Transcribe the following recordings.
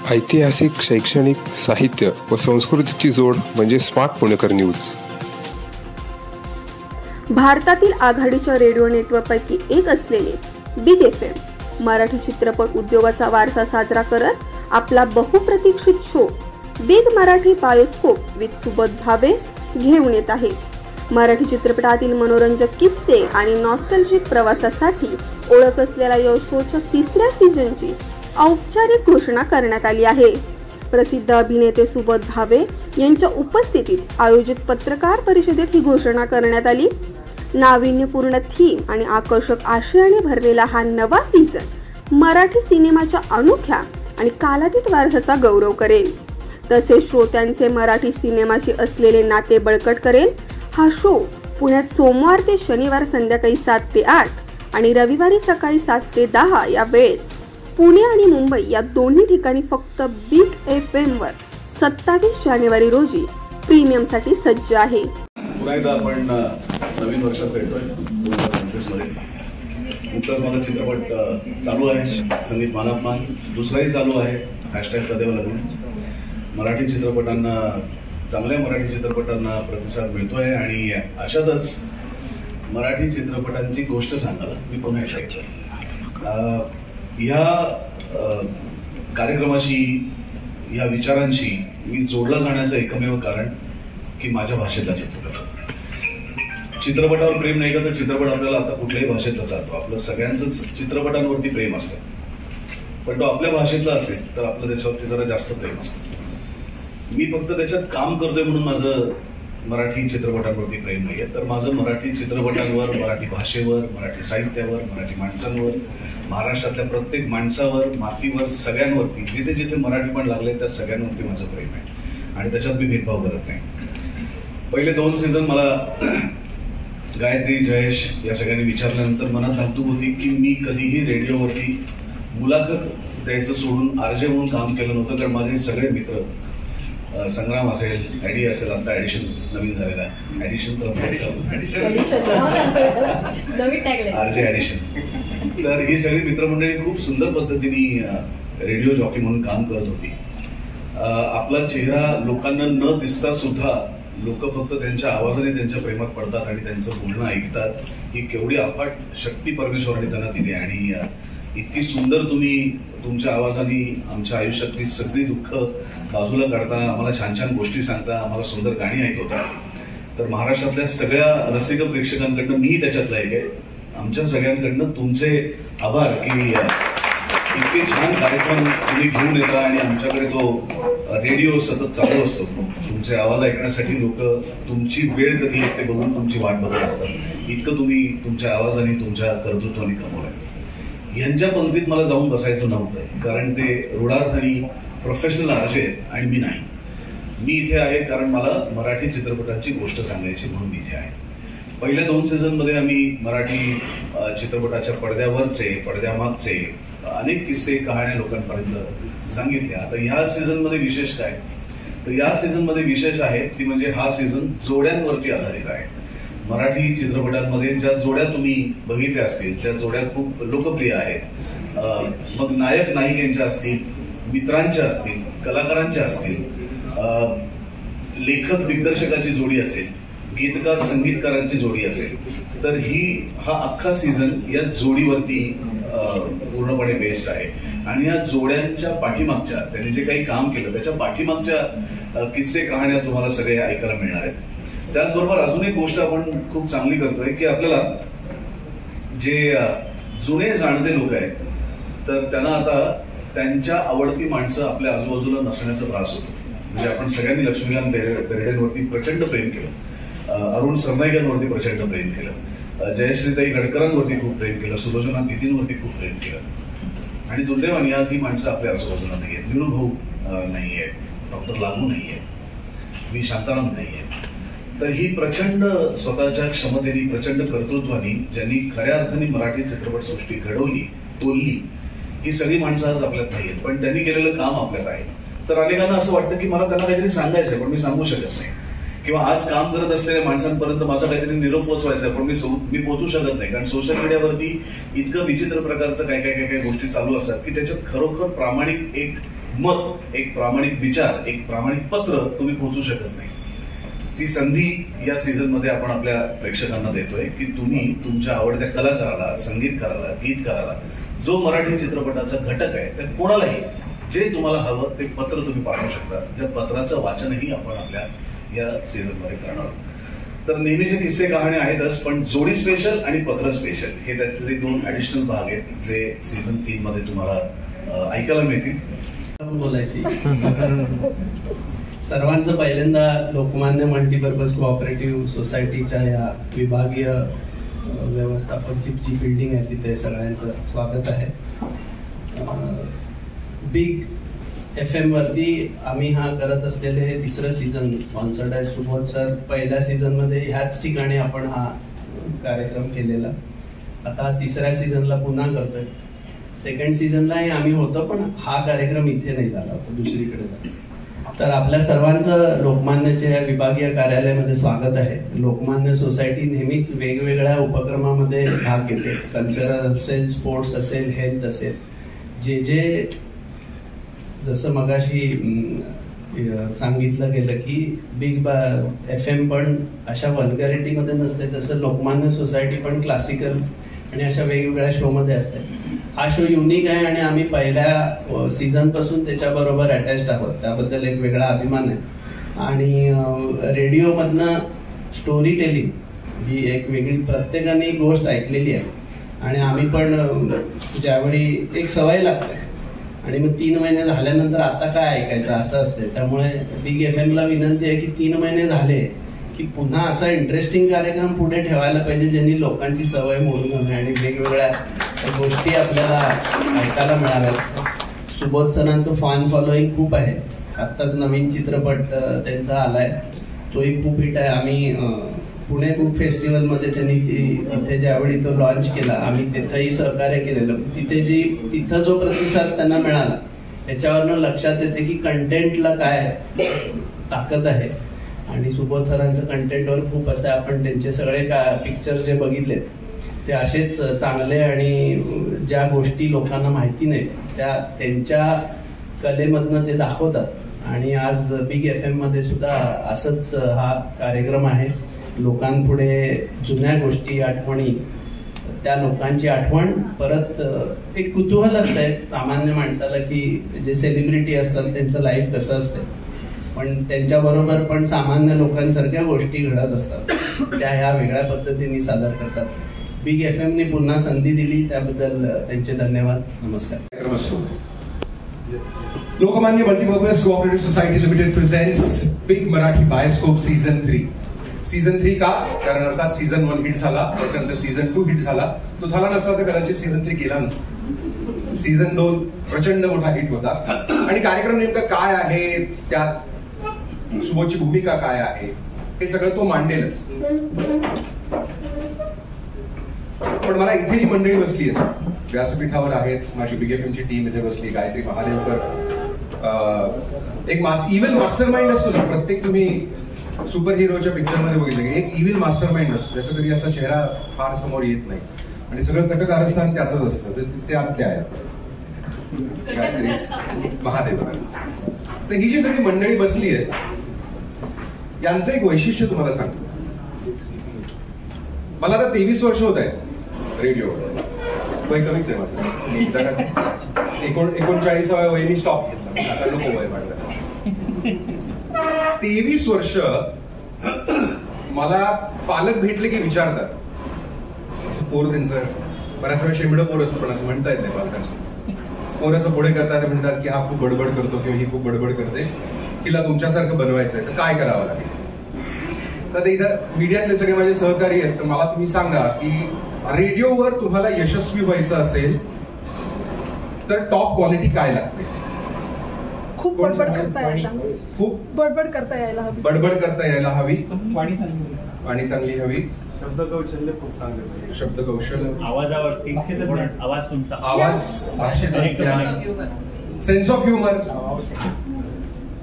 ऐतिहासिक, शैक्षणिक, साहित्य व संस्कृतीची जोड म्हणजे स्मार्ट पुणेकर न्यूज. भारतातील आघाडीच्या रेडिओ नेटवर्कपैकी एक असलेले बिग FM मराठी चित्रपट उद्योगाचा वारसा साजरा करत आपला बहुप्रतीक्षित show big Marathi bioscope with Subodh Bhave घेऊन येत आहे. मराठी चित्रपटातील मनोरंजक किस्से आणि नॉस्टॅल्जिक प्रवासासाठी ओळख असलेल्या या शोच्या 3ऱ्या सीझनची औपचारिक घोषणा करण्यात आली आहे. प्रसिद्ध अभिनेते सुबोध भावे यांच्या उपस्थितीत आयोजित पत्रकार परिषदेत ही घोषणा करण्यात आली. नाविन्यपूर्ण थीम आणि आकर्षक आशयाने भरलेला हा नवा सीझन मराठी सिनेमाच्या अनोख्या आणि कालातीत वारसाचा गौरव करेल, तसेच श्रोत्यांचे मराठी सिनेमाशी असलेले नाते बळकट करेल. हा शो पुण्यात सोमवार ते शनिवार संध्याकाळी 7 ते 8 आणि रविवारी सकाळी 7 ते 10 या वेळेत पुणे आणि मुंबई या दोन्ही ठिकाणी फक्त बिग FM वर 27 जानेवारी रोजी प्रीमियमसाठी सज्ज आहे. पुन्हा एकदा आपण नवीन वर्षात भेटतोय 2025 मध्ये. नुकताच माझा चित्रपट चालू आहे, संगीत मानापमान. दुसराही चालू आहे, #तदेव लग्न. मराठी चित्रपटांना, चांगल्या मराठी चित्रपटांना प्रतिसाद मिळतोय आणि अशातच मराठी चित्रपटांची गोष्ट सांगायला मी पुन्हा एकदा येतोय. ह्या कार्यक्रमाशी, ह्या विचारांशी मी जोडला जाण्याचं एकमेव कारण की माझ्या भाषेतला चित्रपट. चित्रपटावर प्रेम नाही का तर चित्रपट आपल्याला आता कुठल्याही भाषेतला चालतो. आपलं सगळ्यांचंच चित्रपटांवरती प्रेम असतं, पण तो आपल्या भाषेतला असेल तर आपलं त्याच्यावरती जरा जास्त प्रेम असतं. मी फक्त त्याच्यात काम करतोय म्हणून माझं मराठी चित्रपटांवरती प्रेम नाहीये, तर माझं मराठी चित्रपटांवर, मराठी भाषेवर, मराठी साहित्यावर, मराठी माणसांवर, महाराष्ट्रातल्या प्रत्येक माणसावर, मातीवर, सगळ्यांवरती, जिथे जिथे मराठी पण लागले त्या सगळ्यांवरती माझं प्रेम आहे आणि त्याच्यात मी भेदभाव करत नाही. पहिले 2 सीझन मला गायत्री, जयेश या सगळ्यांनी विचारल्यानंतर मनात धाकधूक होती की मी कधीही रेडिओवरती मुलाखत द्यायचं सोडून आरजे म्हणून काम केलं नव्हतं, कारण माझे सगळे मित्र, संग्राम असेल, ॲडी असेल, आता ॲडिशन नवीन झालेला आहे, आरजे ॲडिशन, तर ही सगळी मित्रमंडळी खूप सुंदर पद्धतीने रेडिओ जॉकी म्हणून काम करत होती. आपला चेहरा लोकांना न दिसता सुद्धा लोक फक्त त्यांच्या आवाजाने त्यांच्या प्रेमात पडतात आणि त्यांचं बोलणं ऐकतात. ही केवढी अफाट शक्ती परमेश्वराने त्यांना दिली आणि इतकी सुंदर तुम्ही तुमच्या आवाजाने आमच्या आयुष्यातली सगळी दुःख बाजूला काढता, आम्हाला छान छान गोष्टी सांगता, आम्हाला सुंदर गाणी ऐकवता. तर महाराष्ट्रातल्या सगळ्या रसिक प्रेक्षकांकडनं, मी त्याच्यातला एक आहे, आमच्या सगळ्यांकडनं तुमचे आभार की इतके छान कार्यक्रम तुम्ही घेऊन येता आणि आमच्याकडे तो रेडिओ सतत चालू असतो. तुमचे आवाज ऐकण्यासाठी लोक तुमची वेळ कधी येते बघून तुमची वाट बघत असतात. इतकं तुम्ही तुमच्या आवाजाने, तुमच्या कर्तृत्वाने कमवलंय. यांच्या पंक्तीत मला जाऊन बसायचं नव्हतं, कारण ते रूढार्थानी प्रोफेशनल आरजे आहेत आणि मी नाही. मी इथे आहे कारण मला मराठी चित्रपटांची गोष्ट सांगायची म्हणून मी इथे आहे. पहिल्या 2 सीझनमध्ये आम्ही मराठी चित्रपटाच्या पडद्यावरचे, पडद्यामागचे अनेक किस्से, कहाण्या लोकांपर्यंत सांगितल्या. आता ह्या सीझनमध्ये विशेष काय, तर या सीझनमध्ये विशेष आहे ती म्हणजे हा सीझन जोड्यांवरती आधारित आहे. मराठी चित्रपटांमध्ये ज्या जोड्या तुम्ही बघितल्या असतील, ज्या जोड्या खूप लोकप्रिय आहेत, मग नायक नायिकांच्या असतील, मित्रांच्या असतील, कलाकारांच्या असतील, लेखक दिग्दर्शकाची जोडी असेल, गीतकार संगीतकारांची जोडी असेल, तर हा अख्खा सीझन या जोडीवरती पूर्णपणे बेस्ड आहे. आणि या जोड्यांच्या पाठीमागच्या, त्यांनी जे काही काम केलं त्याच्या पाठीमागच्या किस्से, कहाण्या तुम्हाला सगळे ऐकायला मिळणार आहेत. त्याचबरोबर अजून एक गोष्ट आपण खूप चांगली करतोय की आपल्याला जे जुने जाणते लोक आहेत तर त्यांना आता त्यांच्या आवडती माणसं आपल्या आजूबाजूला नसण्याचा त्रास होतो. म्हणजे आपण सगळ्यांनी लक्ष्मीकांत बेर्डेंवरती प्रचंड प्रेम केलं, अरुण सरनाईकांवरती प्रचंड प्रेम केलं, जयश्रीताई गडकरांवरती खूप प्रेम केलं, सुलोचना दिदींवरती खूप प्रेम केलं आणि दुर्दैवाने आज ही माणसं आपल्या आजूबाजूला नाहीये. विनोभाऊ नाहीये, डॉक्टर लागू नाहीये, व्ही शांताराम नाहीये. तर ही प्रचंड स्वतःच्या क्षमतेने, प्रचंड कर्तृत्वाने ज्यांनी खऱ्या अर्थाने मराठी चित्रपटसृष्टी घडवली, तोलली, ही सगळी माणसं आज आपल्यात नाहीयेत, पण त्यांनी केलेलं काम आपल्यात आहे. तर अनेकांना असं वाटतं की मला त्यांना काहीतरी सांगायचंय पण मी सांगू शकत नाही, किंवा आज काम करत असलेल्या माणसांपर्यंत माझा काहीतरी निरोप पोहोचवायचा पण मी पोहोचू शकत नाही, कारण सोशल मीडियावरती इतकं विचित्र प्रकारचं काय काय काय काय गोष्टी चालू असतात की त्याच्यात खरोखर प्रामाणिक एक मत, एक प्रामाणिक विचार, एक प्रामाणिक पत्र तुम्ही पोहोचू शकत नाही. ती संधी या सीझन मध्ये आपण आपल्या प्रेक्षकांना देतोय की तुम्ही तुमच्या आवडत्या कलाकाराला, संगीतकाराला, गीतकाराला, जो मराठी चित्रपटाचा घटक आहे त्या कोणालाही जे तुम्हाला हवं ते पत्र तुम्ही पाठवू शकता. ज्या पत्राचं वाचनही आपण आपल्या या सीझन मध्ये करणार आहोत. तर नेहमीचे किस्से कहाणी आहेतच, पण जोडी स्पेशल आणि पत्र स्पेशल हे त्यातले 2 ऍडिशनल भाग आहेत जे सीझन 3 मध्ये तुम्हाला ऐकायला मिळतील. बोलायची सर्वांचं पहिल्यांदा लोकमान्य मल्टीपर्पज कोऑपरेटिव्ह सोसायटीच्या या विभागीय व्यवस्थापकची जी बिल्डिंग आहे तिथे सगळ्यांचं स्वागत आहे. बिग FM वरती आम्ही हा करत असलेले हे 3रं सीझन स्पॉन्सर्ड आहे. सुबोध सर पहिल्या सीझन मध्ये ह्याच ठिकाणी आपण हा कार्यक्रम केलेला. आता 3ऱ्या सीझनला पुन्हा करतोय. 2nd सीझनलाही आम्ही होतो, पण हा कार्यक्रम इथे नाही झाला होता, दुसरीकडे झाला. तर आपल्या सर्वांचं लोकमान्यच्या या विभागीय कार्यालयामध्ये स्वागत आहे. लोकमान्य सोसायटी नेहमीच वेगवेगळ्या उपक्रमामध्ये भाग घेते. कल्चरल असेल, स्पोर्ट्स असेल, हेल्थ असेल, जे जसं मगाशी सांगितलं गेलं की बिग FM पण अशा वल्गॅरिटीमध्ये नसते, तसं लोकमान्य सोसायटी पण क्लासिकल आणि अशा वेगवेगळ्या शो मध्ये असते. हा शो युनिक आहे आणि आम्ही पहिल्या सीझन पासून त्याच्याबरोबर अटॅच्ड आहोत, त्याबद्दल एक वेगळा अभिमान आहे. आणि रेडिओमधनं स्टोरी टेलिंग ही एक वेगळी, प्रत्येकाने गोष्ट ऐकलेली आहे आणि आम्ही पण ज्यावेळी एक सवय लागते आणि मग 3 महिने झाल्यानंतर आता काय ऐकायचं असं असते. त्यामुळे बिग FMला विनंती आहे की 3 महिने झाले की पुन्हा असा इंटरेस्टिंग कार्यक्रम पुढे ठेवायला पाहिजे ज्यांनी लोकांची सवय मोडू नये आणि वेगवेगळ्या गोष्टी आपल्याला ऐकायला मिळाव्यात. सुबोध सरांचं फॅन फॉलोईंग खूप आहे. आत्ताच नवीन चित्रपट त्यांचा आलाय, तोही खूप हिट आहे. आम्ही पुणे बुक फेस्टिवल मध्ये त्यांनी तिथे ज्यावेळी तो लॉन्च केला, आम्ही तिथेही सहकार्य केलेलं. तिथं जो प्रतिसाद त्यांना मिळाला त्याच्यावरनं लक्षात येते की कंटेंटला काय ताकद आहे. आणि सुबोध सरांचं कंटेंटवर खूप असं, आपण त्यांचे सगळे पिक्चर जे बघितलेत ते असेच चांगले आणि ज्या गोष्टी लोकांना माहिती नाही त्या त्यांच्या कलेमधनं ते दाखवतात. आणि आज बिग FM मध्ये सुद्धा असंच हा कार्यक्रम आहे. लोकांपुढे जुन्या गोष्टी, आठवणी, त्या लोकांची आठवण परत एक कुतूहल असतंय सामान्य माणसाला की जे सेलिब्रिटी असतात त्यांचं लाईफ कसं असतंय, पण त्यांच्याबरोबर पण सामान्य लोकांसारख्या गोष्टी घडत असतात, त्या ह्या वेगळ्या पद्धतीने सादर करतात. बिग FMने पुन्हा संधी दिली त्याबद्दल त्यांचे धन्यवाद. नमस्कार. Lokmanya multipurpose cooperative society limited presents big Marathi bioscope season 3. Season 3 का? कारण अर्थात सीझन 1 हिट झाला, त्याच्यानंतर सीझन 2 हिट झाला. तो झाला नसता तर कदाचित सीझन 3 गेला नसता. सीझन 2 प्रचंड मोठा हिट होता. आणि कार्यक्रम नेमका काय आहे, त्यात सुबोधची भूमिका काय आहे, हे सगळं तो मांडेलच. पण मला इथे जी मंडळी बसली आहेत, व्यासपीठावर आहेत, माझी बिग FMची टीम इथे बसली. गायत्री महादेवकर, एक इव्हन मास्टर माइंड असतो ना, प्रत्येक तुम्ही सुपर हिरोच्या पिक्चर मध्ये बघितलं की एक इव्हिल मास्टर माइंड असतो, त्याचा कधी असा चेहरा फार समोर येत नाही आणि सगळं कटकारस्थान त्याचंच असतं. ते आपल्या आहेत गायत्री महादेवकर. तर ही जी सगळी मंडळी बसली आहेत यांचं एक वैशिष्ट्य तुम्हाला सांगतो. मला आता 23 वर्ष होत आहेत रेडिओ, वय कमीच आहे माझं. 39व्या वय मी स्टॉप घेतला, आता नको वय वाटलं. 23 वर्ष मला पालक भेटले की विचारतात, असं पोर त्यांचं बऱ्याच वेळा शेंबडं पोर असतं पण असं म्हणता येत नाही पालकांचं. पोर असं पुढे करतात, ते म्हणतात की हा खूप बडबड करतो किंवा ही खूप बडबड करते, हिला तुमच्यासारखं बनवायचंय तर काय करावं लागेल. तर इथं मीडियातले सगळे माझे सहकारी आहेत, तर मला तुम्ही सांगा की रेडिओवर तुम्हाला यशस्वी व्हायचं असेल तर टॉप क्वालिटी काय लागते? खूप बडबड करता यायला, खूप बडबड करता यायला हवी, बडबड करता यायला हवी, पाणी चांगली हवी, शब्द कौशल्य खूप चांगलं, शब्द कौशल्य, आवाजावरती आवाज तुमचा, आवाज, भाषेचा, सेन्स ऑफ ह्युमर,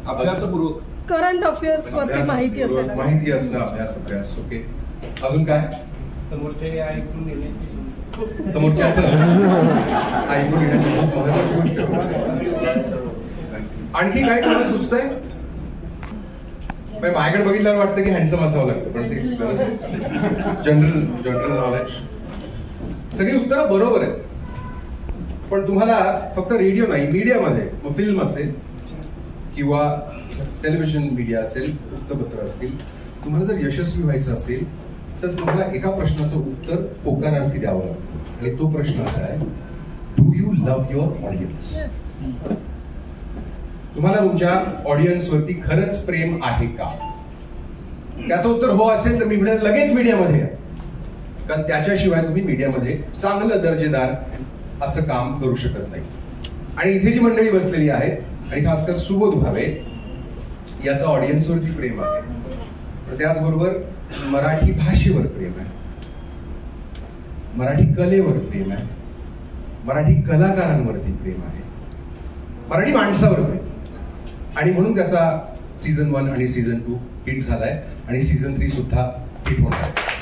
अभ्यासपूर्वक, करंट अफेअर्स वरती माहिती असायला, माहिती असणं, अभ्यास. ओके, अजून काय? समोरचे ऐकून घेण्याची, समोरच्याच ऐकून घेण्याची खूप महत्वाची गोष्ट. आणखी काय तुम्हाला सुचतंय? माझ्याकडे बघितल्यावर वाटतं की हँडसम असावं लागतं, पण ते जनरल नॉलेज. सगळी उत्तरं बरोबर आहेत, पण तुम्हाला फक्त रेडिओ नाही, मीडियामध्ये मग फिल्म असेल किंवा टेलिव्हिजन मीडिया असेल, वृत्तपत्र असतील, तुम्हाला जर यशस्वी व्हायचं असेल तर तुम्हाला एका प्रश्नाचं उत्तर होकारार्थी द्यावं लागतं. आणि तो प्रश्न असा आहे, do you love your audience? तुम्हाला तुमच्या ऑडियन्स वरती खरंच प्रेम आहे का? त्याचं उत्तर हो असेल तर लगेच मीडियामध्ये या, कारण त्याच्याशिवाय तुम्ही मीडियामध्ये चांगलं दर्जेदार असं काम करू शकत नाही. आणि इथे जी मंडळी बसलेली आहेत आणि खासकर सुबोध भावे, याचं ऑडियन्सवरती प्रेम आहे, पण त्याचबरोबर मराठी भाषेवर प्रेम आहे, मराठी कलेवर प्रेम आहे, मराठी कलाकारांवरती प्रेम आहे, मराठी माणसावर प्रेम. आणि म्हणून त्याचा सीझन 1 आणि सीझन 2 हिट झालाय आणि सीझन 3 सुद्धा हिट होणार आहे.